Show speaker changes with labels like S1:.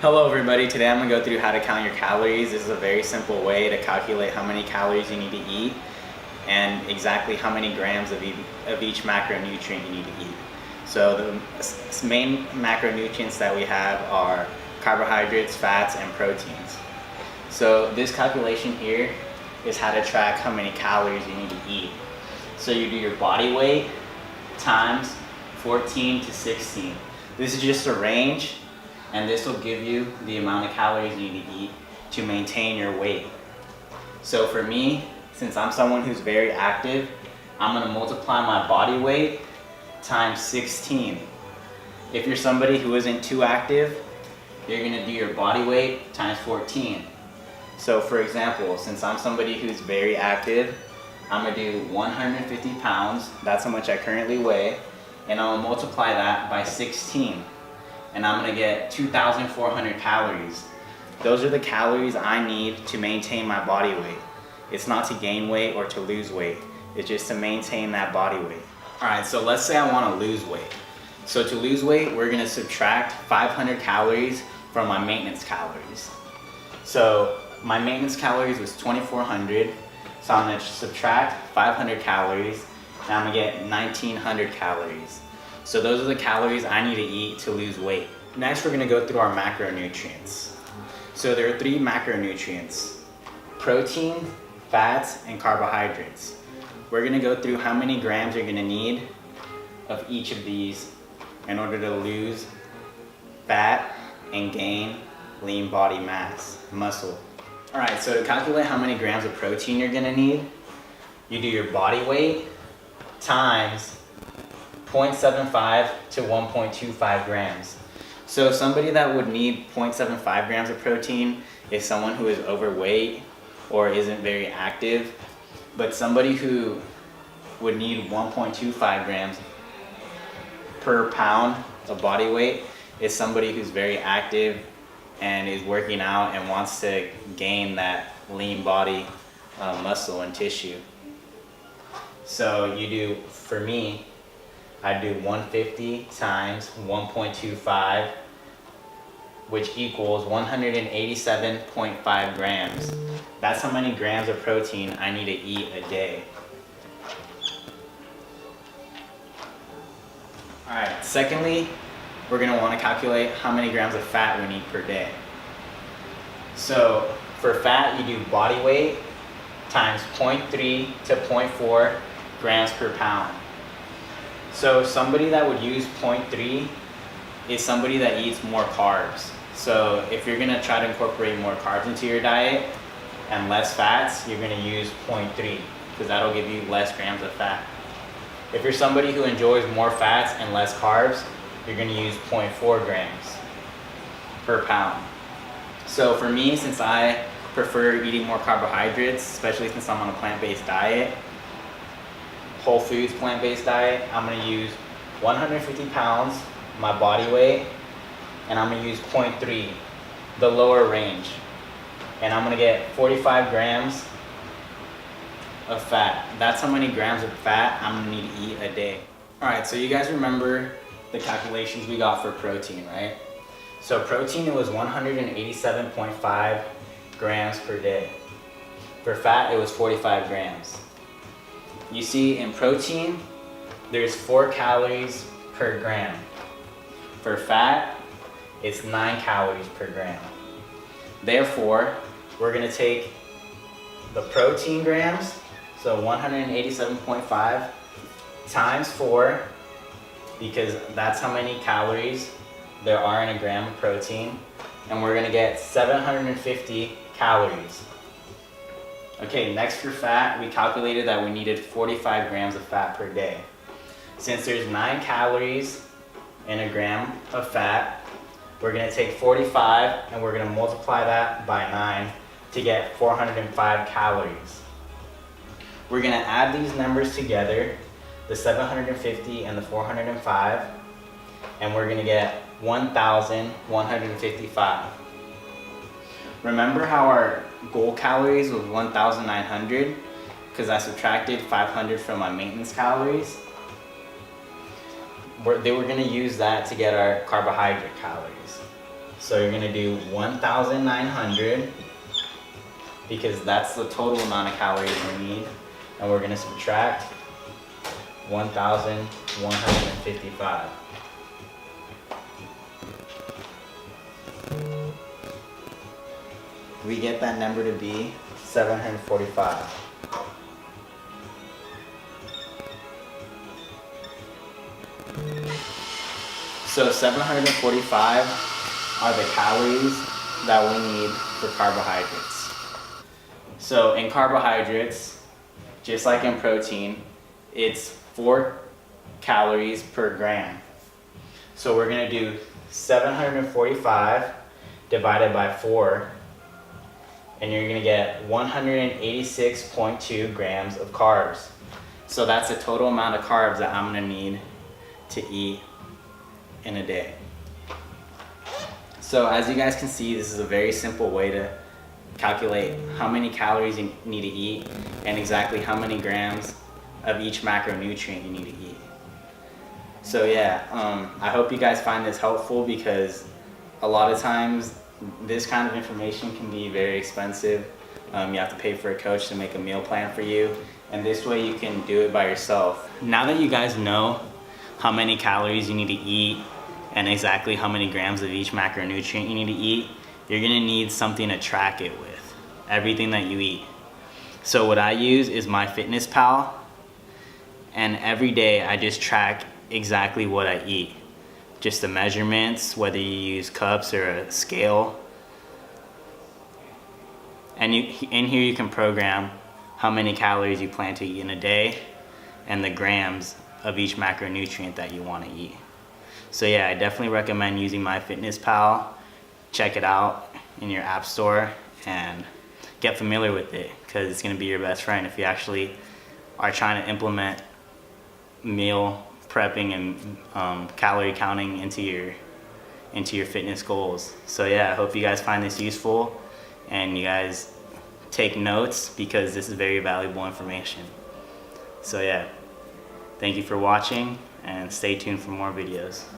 S1: Hello everybody, today I'm going to go through how to count your calories. This is a very simple way to calculate how many calories you need to eat and exactly how many grams of each macronutrient you need to eat. So the main macronutrients that we have are carbohydrates, fats, and proteins. So this calculation here is how to track how many calories you need to eat. So you do your body weight times 14 to 16. This is just a range, and this will give you the amount of calories you need to eat to maintain your weight. So for me, since I'm someone who's very active, I'm gonna multiply my body weight times 16. If you're somebody who isn't too active, you're gonna do your body weight times 14. So for example, since I'm somebody who's very active, I'm gonna do 150 pounds, that's how much I currently weigh, and I'm gonna multiply that by 16. And I'm gonna get 2,400 calories. Those are the calories I need to maintain my body weight. It's not to gain weight or to lose weight. It's just to maintain that body weight. All right, so let's say I wanna lose weight. So to lose weight, we're gonna subtract 500 calories from my maintenance calories. So my maintenance calories was 2,400. So I'm gonna subtract 500 calories, and I'm gonna get 1,900 calories. So those are the calories I need to eat to lose weight. Next, we're gonna go through our macronutrients. So there are 3 macronutrients: protein, fats, and carbohydrates. We're gonna go through how many grams you're gonna need of each of these in order to lose fat and gain lean body mass, muscle. All right, so to calculate how many grams of protein you're gonna need, you do your body weight times 0.75 to 1.25 grams. So somebody that would need 0.75 grams of protein is someone who is overweight or isn't very active, but somebody who would need 1.25 grams per pound of body weight is somebody who's very active and is working out and wants to gain that lean body muscle and tissue. So you do, for me, I do 150 times 1.25, which equals 187.5 grams. That's how many grams of protein I need to eat a day. All right, secondly, we're gonna wanna calculate how many grams of fat we need per day. So for fat, you do body weight times 0.3 to 0.4 grams per pound. So somebody that would use 0.3 is somebody that eats more carbs. So if you're gonna try to incorporate more carbs into your diet and less fats, you're gonna use 0.3 because that'll give you less grams of fat. If you're somebody who enjoys more fats and less carbs, you're gonna use 0.4 grams per pound. So for me, since I prefer eating more carbohydrates, especially since I'm on a plant-based diet, whole foods plant-based diet, I'm gonna use 150 pounds, my body weight, and I'm gonna use 0.3, the lower range. And I'm gonna get 45 grams of fat. That's how many grams of fat I'm gonna need to eat a day. All right, so you guys remember the calculations we got for protein, right? So protein, it was 187.5 grams per day. For fat, it was 45 grams. You see, in protein, there's 4 calories per gram. For fat, it's 9 calories per gram. Therefore, we're gonna take the protein grams, so 187.5 times 4, because that's how many calories there are in a gram of protein, and we're gonna get 750 calories. Okay, next for fat, we calculated that we needed 45 grams of fat per day. Since there's 9 calories in a gram of fat, we're gonna take 45 and we're gonna multiply that by 9 to get 405 calories. We're gonna add these numbers together, the 750 and the 405, and we're gonna get 1,155. Remember how our goal calories was 1,900 because I subtracted 500 from my maintenance calories? They were going to use that to get our carbohydrate calories. So you're gonna do 1,900 because that's the total amount of calories we need. And we're gonna subtract 1,155. We get that number to be 745. So 745 are the calories that we need for carbohydrates. So in carbohydrates, just like in protein, it's 4 calories per gram. So we're gonna do 745 divided by 4, and you're gonna get 186.2 grams of carbs. So that's the total amount of carbs that I'm gonna need to eat in a day. So as you guys can see, this is a very simple way to calculate how many calories you need to eat and exactly how many grams of each macronutrient you need to eat. So yeah, I hope you guys find this helpful because a lot of times this kind of information can be very expensive. You have to pay for a coach to make a meal plan for you, and this way you can do it by yourself. Now that you guys know how many calories you need to eat and exactly how many grams of each macronutrient you need to eat, you're gonna need something to track it with, everything that you eat. So what I use is MyFitnessPal, and every day I just track exactly what I eat. Just the measurements, whether you use cups or a scale. And in here you can program how many calories you plan to eat in a day and the grams of each macronutrient that you want to eat. So yeah, I definitely recommend using MyFitnessPal. Check it out in your app store and get familiar with it because it's going to be your best friend if you actually are trying to implement meal prepping and calorie counting into your fitness goals. So yeah, I hope you guys find this useful and you guys take notes because this is very valuable information. So yeah, thank you for watching and stay tuned for more videos.